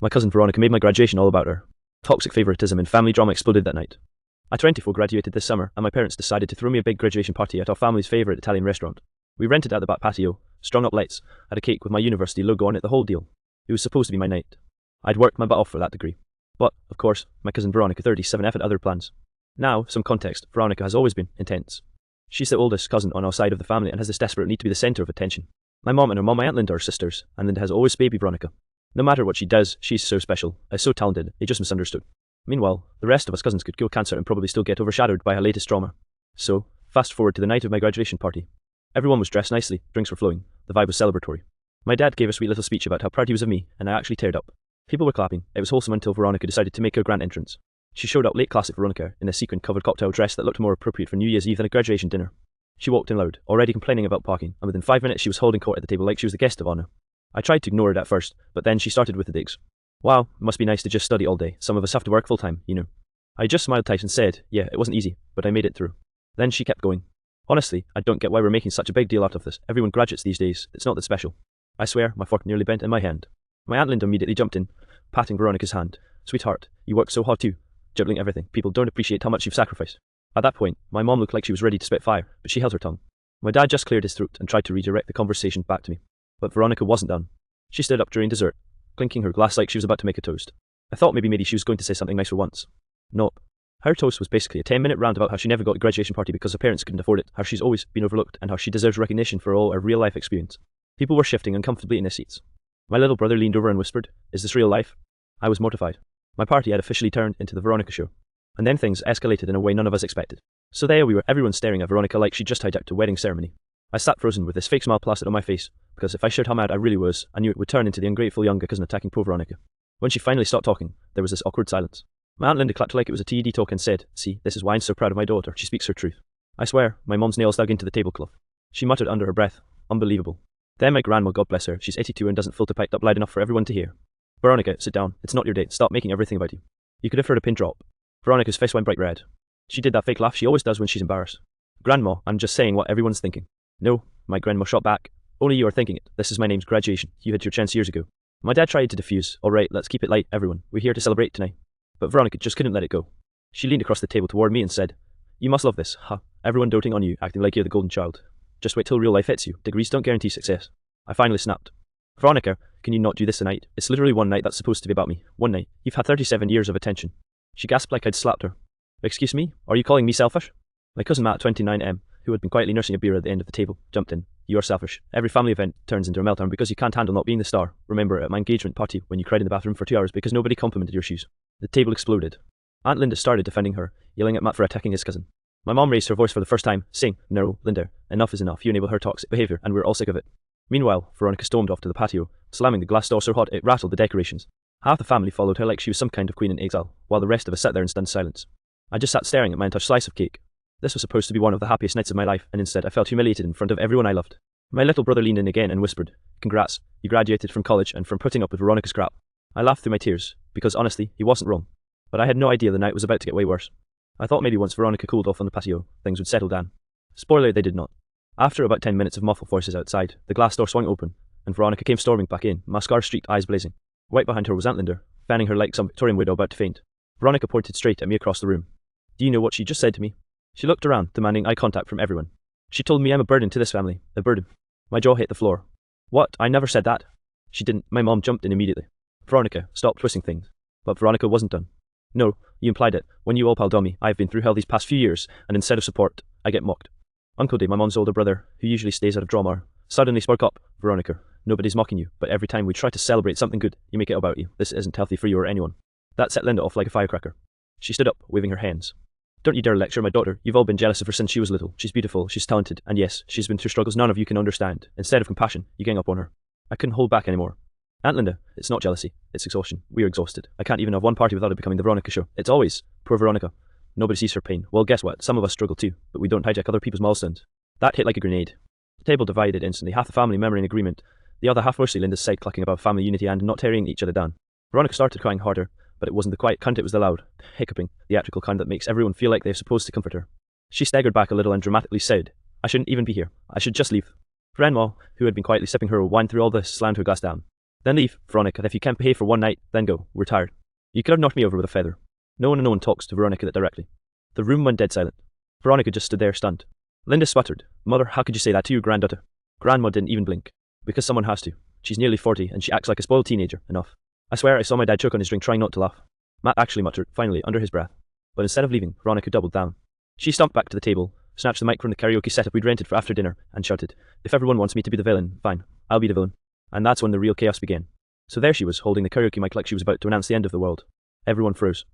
My cousin Veronica made my graduation all about her. Toxic favoritism and family drama exploded that night. I 24 graduated this summer, and my parents decided to throw me a big graduation party at our family's favourite Italian restaurant. We rented out the back patio, strung up lights, had a cake with my university logo on it, the whole deal. It was supposed to be my night. I'd worked my butt off for that degree. But, of course, my cousin Veronica, 37, had other plans. Now, some context, Veronica has always been intense. She's the oldest cousin on our side of the family and has this desperate need to be the centre of attention. My mom and her mum, my Aunt Linda, are sisters, and Linda has always baby Veronica. No matter what she does, she's so special, is so talented, they just misunderstood. Meanwhile, the rest of us cousins could cure cancer and probably still get overshadowed by her latest trauma. So, fast forward to the night of my graduation party. Everyone was dressed nicely, drinks were flowing, the vibe was celebratory. My dad gave a sweet little speech about how proud he was of me, and I actually teared up. People were clapping, it was wholesome until Veronica decided to make her grand entrance. She showed up late classic Veronica, in a sequin-covered cocktail dress that looked more appropriate for New Year's Eve than a graduation dinner. She walked in loud, already complaining about parking, and within 5 minutes she was holding court at the table like she was the guest of honour. I tried to ignore it at first, but then she started with the digs. Wow, it must be nice to just study all day, some of us have to work full-time, you know. I just smiled tight and said, yeah, it wasn't easy, but I made it through. Then she kept going. Honestly, I don't get why we're making such a big deal out of this. Everyone graduates these days, it's not that special. I swear, my fork nearly bent in my hand. My Aunt Linda immediately jumped in, patting Veronica's hand. Sweetheart, you work so hard too. Juggling everything, people don't appreciate how much you've sacrificed. At that point, my mom looked like she was ready to spit fire, but she held her tongue. My dad just cleared his throat and tried to redirect the conversation back to me. But Veronica wasn't done. She stood up during dessert, clinking her glass like she was about to make a toast. I thought maybe she was going to say something nice for once. Nope. Her toast was basically a 10-minute rant about how she never got a graduation party because her parents couldn't afford it, how she's always been overlooked, and how she deserves recognition for all her real-life experience. People were shifting uncomfortably in their seats. My little brother leaned over and whispered, "Is this real life?" I was mortified. My party had officially turned into the Veronica show. And then things escalated in a way none of us expected. So there we were, everyone staring at Veronica like she'd just hijacked a wedding ceremony. I sat frozen with this fake smile plastered on my face, because if I showed how mad I really was, I knew it would turn into the ungrateful younger cousin attacking poor Veronica. When she finally stopped talking, there was this awkward silence. My Aunt Linda clapped like it was a TED talk and said, "See, this is why I'm so proud of my daughter, she speaks her truth." I swear, my mom's nails dug into the tablecloth. She muttered under her breath, "Unbelievable." Then my grandma, God bless her, she's 82 and doesn't filter piped up loud enough for everyone to hear. "Veronica, sit down, it's not your day, stop making everything about you." You could have heard a pin drop. Veronica's face went bright red. She did that fake laugh she always does when she's embarrassed. "Grandma, I'm just saying what everyone's thinking." "No," my grandma shot back. "Only you are thinking it. This is my name's graduation. You had your chance years ago." My dad tried to diffuse. "Alright, let's keep it light, everyone. We're here to celebrate tonight." But Veronica just couldn't let it go. She leaned across the table toward me and said, "You must love this, huh? Everyone doting on you, acting like you're the golden child. Just wait till real life hits you. Degrees don't guarantee success." I finally snapped. "Veronica, can you not do this tonight? It's literally one night that's supposed to be about me. One night. You've had 37 years of attention." She gasped like I'd slapped her. "Excuse me? Are you calling me selfish?" My cousin Matt, 29M, who had been quietly nursing a beer at the end of the table, jumped in. "You are selfish. Every family event turns into a meltdown because you can't handle not being the star. Remember at my engagement party when you cried in the bathroom for 2 hours because nobody complimented your shoes." The table exploded. Aunt Linda started defending her, yelling at Matt for attacking his cousin. My mom raised her voice for the first time, saying, "No, Linda, enough is enough. You enable her toxic behaviour, and we're all sick of it." Meanwhile, Veronica stormed off to the patio, slamming the glass door so hard it rattled the decorations. Half the family followed her like she was some kind of queen in exile, while the rest of us sat there in stunned silence. I just sat staring at my untouched slice of cake. This was supposed to be one of the happiest nights of my life, and instead I felt humiliated in front of everyone I loved. My little brother leaned in again and whispered, "Congrats, you graduated from college and from putting up with Veronica's crap." I laughed through my tears, because honestly, he wasn't wrong. But I had no idea the night was about to get way worse. I thought maybe once Veronica cooled off on the patio, things would settle down. Spoiler, they did not. After about 10 minutes of muffled voices outside, the glass door swung open, and Veronica came storming back in, mascara-streaked eyes blazing. Right behind her was Aunt Linda, fanning her like some Victorian widow about to faint. Veronica pointed straight at me across the room. "Do you know what she just said to me?" She looked around, demanding eye contact from everyone. "She told me I'm a burden to this family. A burden." My jaw hit the floor. "What? I never said that." "She didn't." My mom jumped in immediately. "Veronica, stop twisting things." But Veronica wasn't done. "No, you implied it. When you all piled on me, I've been through hell these past few years, and instead of support, I get mocked." Uncle Dave, my mom's older brother, who usually stays out of drama, suddenly spoke up. "Veronica, nobody's mocking you, but every time we try to celebrate something good, you make it about you. This isn't healthy for you or anyone." That set Linda off like a firecracker. She stood up, waving her hands. "Don't you dare lecture my daughter. You've all been jealous of her since she was little. She's beautiful, she's talented, and yes, she's been through struggles none of you can understand. Instead of compassion, you gang up on her." I couldn't hold back anymore. "Aunt Linda, it's not jealousy, it's exhaustion. We're exhausted. I can't even have one party without it becoming the Veronica show. It's always, poor Veronica. Nobody sees her pain. Well, guess what? Some of us struggle too, but we don't hijack other people's milestones." That hit like a grenade. The table divided instantly, half the family murmuring agreement, the other half mostly Linda's side clucking about family unity and not tearing each other down. Veronica started crying harder, but it wasn't the quiet kind, it was the loud, hiccuping, theatrical kind that makes everyone feel like they're supposed to comfort her. She staggered back a little and dramatically said, "I shouldn't even be here. I should just leave." Grandma, who had been quietly sipping her wine through all this, slammed her glass down. Then leave, Veronica. If you can't behave for one night, then go. We're tired. You could have knocked me over with a feather. No one talks to Veronica that directly. The room went dead silent. Veronica just stood there stunned. Linda sputtered, "Mother, how could you say that to your granddaughter?" Grandma didn't even blink. Because someone has to. She's nearly 40 and she acts like a spoiled teenager. Enough. I swear I saw my dad choke on his drink trying not to laugh. Matt actually muttered, finally, under his breath. But instead of leaving, Veronica doubled down. She stomped back to the table, snatched the mic from the karaoke setup we'd rented for after dinner, and shouted, "If everyone wants me to be the villain, fine. I'll be the villain." And that's when the real chaos began. So there she was, holding the karaoke mic like she was about to announce the end of the world. Everyone froze.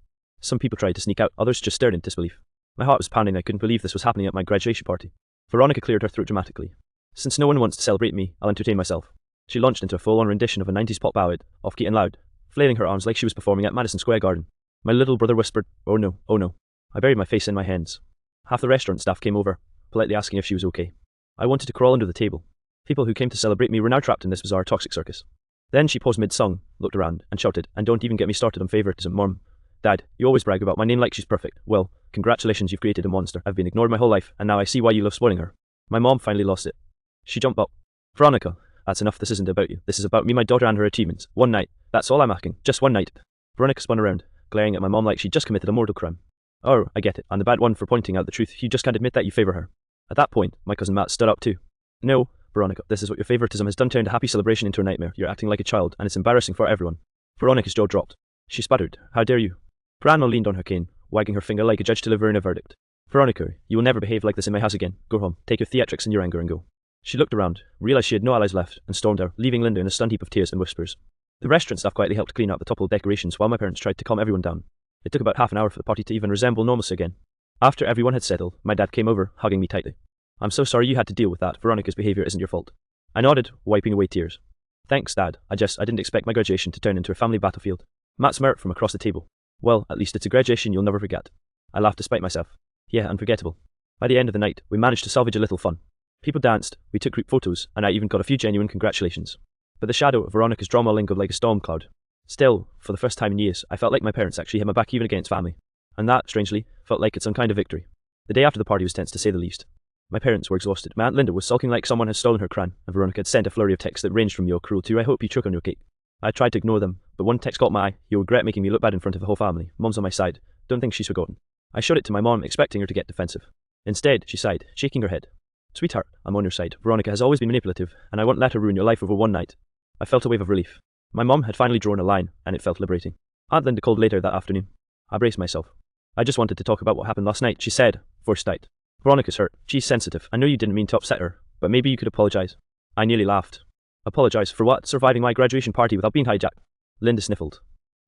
Some people tried to sneak out, others just stared in disbelief. My heart was pounding. I couldn't believe this was happening at my graduation party. Veronica cleared her throat dramatically. "Since no one wants to celebrate me, I'll entertain myself." She launched into a full-on rendition of a 90s pop ballad, off-key and loud, flailing her arms like she was performing at Madison Square Garden. My little brother whispered, "Oh no, oh no." I buried my face in my hands. Half the restaurant staff came over, politely asking if she was okay. I wanted to crawl under the table. People who came to celebrate me were now trapped in this bizarre toxic circus. Then she paused mid-song, looked around, and shouted, "And don't even get me started on favoritism, Mom. Dad, you always brag about my name like she's perfect. Well, congratulations, you've created a monster. I've been ignored my whole life, and now I see why you love spoiling her." My mom finally lost it. She jumped up. "Veronica, that's enough. This isn't about you. This is about me, my daughter, and her achievements. One night. That's all I'm asking. Just one night." Veronica spun around, glaring at my mom like she'd just committed a mortal crime. "Oh, I get it. I'm the bad one for pointing out the truth. You just can't admit that you favor her." At that point, my cousin Matt stood up too. "No, Veronica, this is what your favoritism has done, turned a happy celebration into a nightmare. You're acting like a child, and it's embarrassing for everyone." Veronica's jaw dropped. She sputtered, "How dare you?" Grandma leaned on her cane, wagging her finger like a judge delivering a verdict. "Veronica, you will never behave like this in my house again. Go home, take your theatrics and your anger and go." She looked around, realised she had no allies left, and stormed out, leaving Linda in a stunned heap of tears and whispers. The restaurant staff quietly helped clean up the toppled decorations while my parents tried to calm everyone down. It took about half an hour for the party to even resemble normalcy again. After everyone had settled, my dad came over, hugging me tightly. "I'm so sorry you had to deal with that. Veronica's behaviour isn't your fault." I nodded, wiping away tears. "Thanks, Dad. I didn't expect my graduation to turn into a family battlefield." Matt smirked from across the table. "Well, at least it's a graduation you'll never forget." I laughed despite myself. "Yeah, unforgettable." By the end of the night, we managed to salvage a little fun. People danced, we took group photos, and I even got a few genuine congratulations. But the shadow of Veronica's drama lingered like a storm cloud. Still, for the first time in years, I felt like my parents actually had my back even against family. And that, strangely, felt like some kind of victory. The day after the party was tense to say the least. My parents were exhausted. My Aunt Linda was sulking like someone had stolen her crown, and Veronica had sent a flurry of texts that ranged from "You're cruel" to "I hope you choke on your cake." I tried to ignore them, but one text caught my eye. "You'll regret making me look bad in front of the whole family. Mom's on my side. Don't think she's forgotten." I showed it to my mom, expecting her to get defensive. Instead, she sighed, shaking her head. "Sweetheart, I'm on your side. Veronica has always been manipulative, and I won't let her ruin your life over one night." I felt a wave of relief. My mom had finally drawn a line, and it felt liberating. Aunt Linda called later that afternoon. I braced myself. "I just wanted to talk about what happened last night," she said, forced out. "Veronica's hurt. She's sensitive. I know you didn't mean to upset her, but maybe you could apologize." I nearly laughed. "Apologize for what? Surviving my graduation party without being hijacked?" Linda sniffled.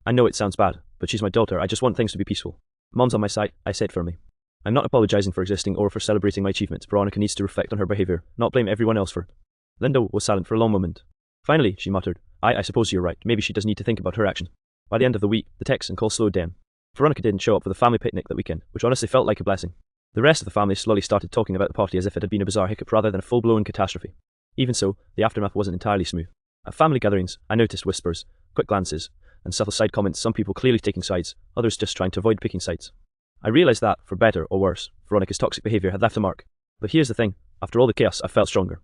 "I know it sounds bad, but she's my daughter. I just want things to be peaceful." "Mom's on my side," I said firmly. "I'm not apologizing for existing or for celebrating my achievements. Veronica needs to reflect on her behavior, not blame everyone else for it." Linda was silent for a long moment. Finally, she muttered, I suppose you're right. Maybe she does need to think about her actions." By the end of the week, the texts and calls slowed down. Veronica didn't show up for the family picnic that weekend, which honestly felt like a blessing. The rest of the family slowly started talking about the party as if it had been a bizarre hiccup rather than a full-blown catastrophe. Even so, the aftermath wasn't entirely smooth. At family gatherings, I noticed whispers, quick glances, and subtle side comments, some people clearly taking sides, others just trying to avoid picking sides. I realised that, for better or worse, Veronica's toxic behaviour had left a mark. But here's the thing, after all the chaos, I felt stronger.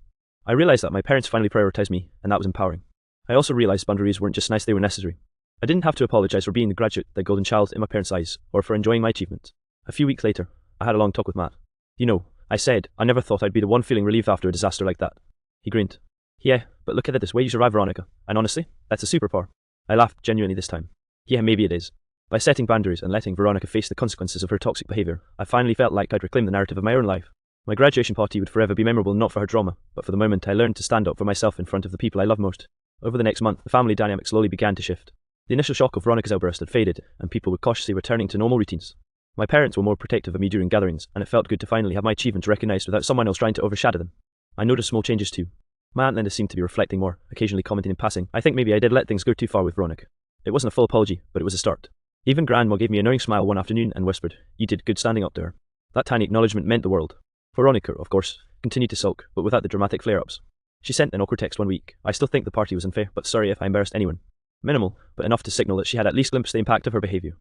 I realised that my parents finally prioritised me, and that was empowering. I also realised boundaries weren't just nice, they were necessary. I didn't have to apologise for being the graduate, the golden child in my parents' eyes, or for enjoying my achievements. A few weeks later, I had a long talk with Matt. "You know," I said, "I never thought I'd be the one feeling relieved after a disaster like that." He grinned. "Yeah, but look at it this way, you survived, Veronica. And honestly, that's a superpower." I laughed genuinely this time. "Yeah, maybe it is." By setting boundaries and letting Veronica face the consequences of her toxic behaviour, I finally felt like I'd reclaimed the narrative of my own life. My graduation party would forever be memorable not for her drama, but for the moment I learned to stand up for myself in front of the people I love most. Over the next month, the family dynamic slowly began to shift. The initial shock of Veronica's outburst had faded, and people were cautiously returning to normal routines. My parents were more protective of me during gatherings, and it felt good to finally have my achievements recognised without someone else trying to overshadow them. I noticed small changes too. My Aunt Linda seemed to be reflecting more, occasionally commenting in passing, "I think maybe I did let things go too far with Veronica." It wasn't a full apology, but it was a start. Even Grandma gave me a knowing smile one afternoon and whispered, "You did good standing up to her." That tiny acknowledgement meant the world. Veronica, of course, continued to sulk, but without the dramatic flare-ups. She sent an awkward text one week. "I still think the party was unfair, but sorry if I embarrassed anyone." Minimal, but enough to signal that she had at least glimpsed the impact of her behaviour.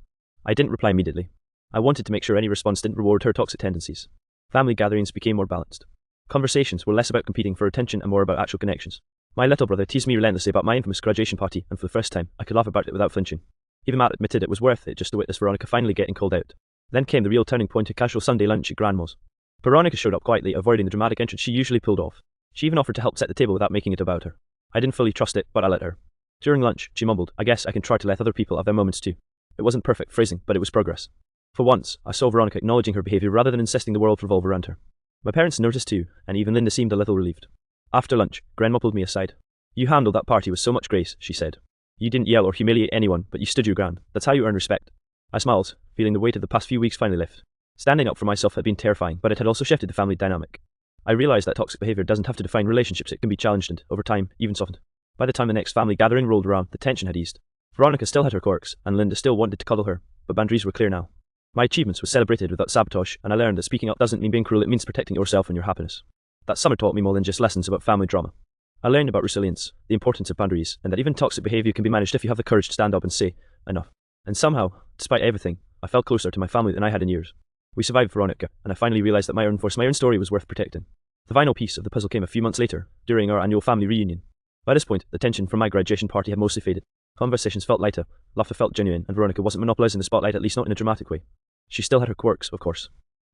I didn't reply immediately. I wanted to make sure any response didn't reward her toxic tendencies. Family gatherings became more balanced. Conversations were less about competing for attention and more about actual connections. My little brother teased me relentlessly about my infamous graduation party, and for the first time, I could laugh about it without flinching. Even Matt admitted it was worth it just to witness Veronica finally getting called out. Then came the real turning point, a casual Sunday lunch at Grandma's. Veronica showed up quietly, avoiding the dramatic entrance she usually pulled off. She even offered to help set the table without making it about her. I didn't fully trust it, but I let her. During lunch, she mumbled, "I guess I can try to let other people have their moments too." It wasn't perfect phrasing, but it was progress. For once, I saw Veronica acknowledging her behaviour rather than insisting the world revolve around her. My parents noticed too, and even Linda seemed a little relieved. After lunch, Grandma pulled me aside. "You handled that party with so much grace," she said. "You didn't yell or humiliate anyone, but you stood your ground. That's how you earn respect." I smiled, feeling the weight of the past few weeks finally lift. Standing up for myself had been terrifying, but it had also shifted the family dynamic. I realised that toxic behaviour doesn't have to define relationships, it can be challenged and, over time, even softened. By the time the next family gathering rolled around, the tension had eased. Veronica still had her quirks, and Linda still wanted to cuddle her, but boundaries were clear now. My achievements were celebrated without sabotage, and I learned that speaking up doesn't mean being cruel, it means protecting yourself and your happiness. That summer taught me more than just lessons about family drama. I learned about resilience, the importance of boundaries, and that even toxic behaviour can be managed if you have the courage to stand up and say, enough. And somehow, despite everything, I felt closer to my family than I had in years. We survived Veronica, and I finally realised that my own story was worth protecting. The final piece of the puzzle came a few months later, during our annual family reunion. By this point, the tension from my graduation party had mostly faded. Conversations felt lighter, laughter felt genuine, and Veronica wasn't monopolising the spotlight, at least not in a dramatic way. She still had her quirks, of course.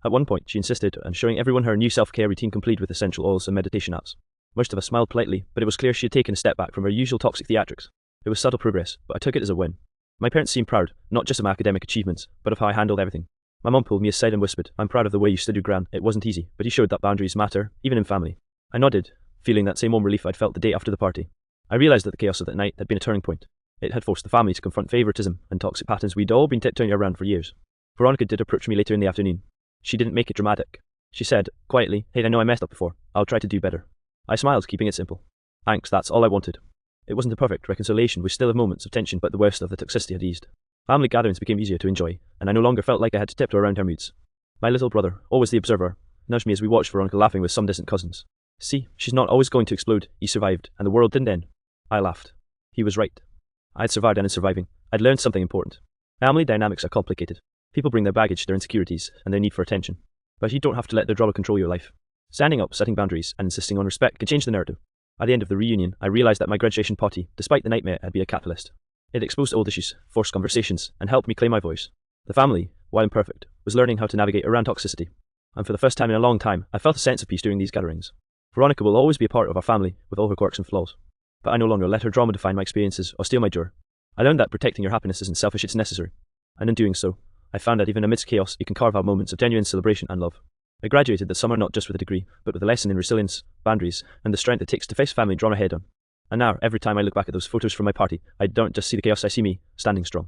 At one point, she insisted on showing everyone her new self-care routine complete with essential oils and meditation apps. Most of us smiled politely, but it was clear she had taken a step back from her usual toxic theatrics. It was subtle progress, but I took it as a win. My parents seemed proud, not just of my academic achievements, but of how I handled everything. My mum pulled me aside and whispered, "I'm proud of the way you stood your ground. It wasn't easy, but you showed that boundaries matter, even in family." I nodded, feeling that same warm relief I'd felt the day after the party. I realised that the chaos of that night had been a turning point. It had forced the family to confront favoritism and toxic patterns we'd all been tiptoeing around for years. Veronica did approach me later in the afternoon. She didn't make it dramatic. She said, quietly, "Hey, I know I messed up before. I'll try to do better." I smiled, keeping it simple. "Thanks, that's all I wanted." It wasn't a perfect reconciliation, we still had moments of tension, but the worst of the toxicity had eased. Family gatherings became easier to enjoy, and I no longer felt like I had to tiptoe around her moods. My little brother, always the observer, nudged me as we watched Veronica laughing with some distant cousins. "See, she's not always going to explode. You survived, and the world didn't end." I laughed. He was right. I had survived, and in surviving, I'd learned something important. Family dynamics are complicated. People bring their baggage, their insecurities, and their need for attention. But you don't have to let their drama control your life. Standing up, setting boundaries, and insisting on respect can change the narrative. At the end of the reunion, I realised that my graduation party, despite the nightmare, had been a catalyst. It exposed old issues, forced conversations, and helped me claim my voice. The family, while imperfect, was learning how to navigate around toxicity. And for the first time in a long time, I felt a sense of peace during these gatherings. Veronica will always be a part of our family, with all her quirks and flaws. But I no longer let her drama define my experiences or steal my joy. I learned that protecting your happiness isn't selfish, it's necessary. And in doing so, I found that even amidst chaos, you can carve out moments of genuine celebration and love. I graduated this summer not just with a degree, but with a lesson in resilience, boundaries, and the strength it takes to face family drama head on. And now, every time I look back at those photos from my party, I don't just see the chaos, I see me, standing strong.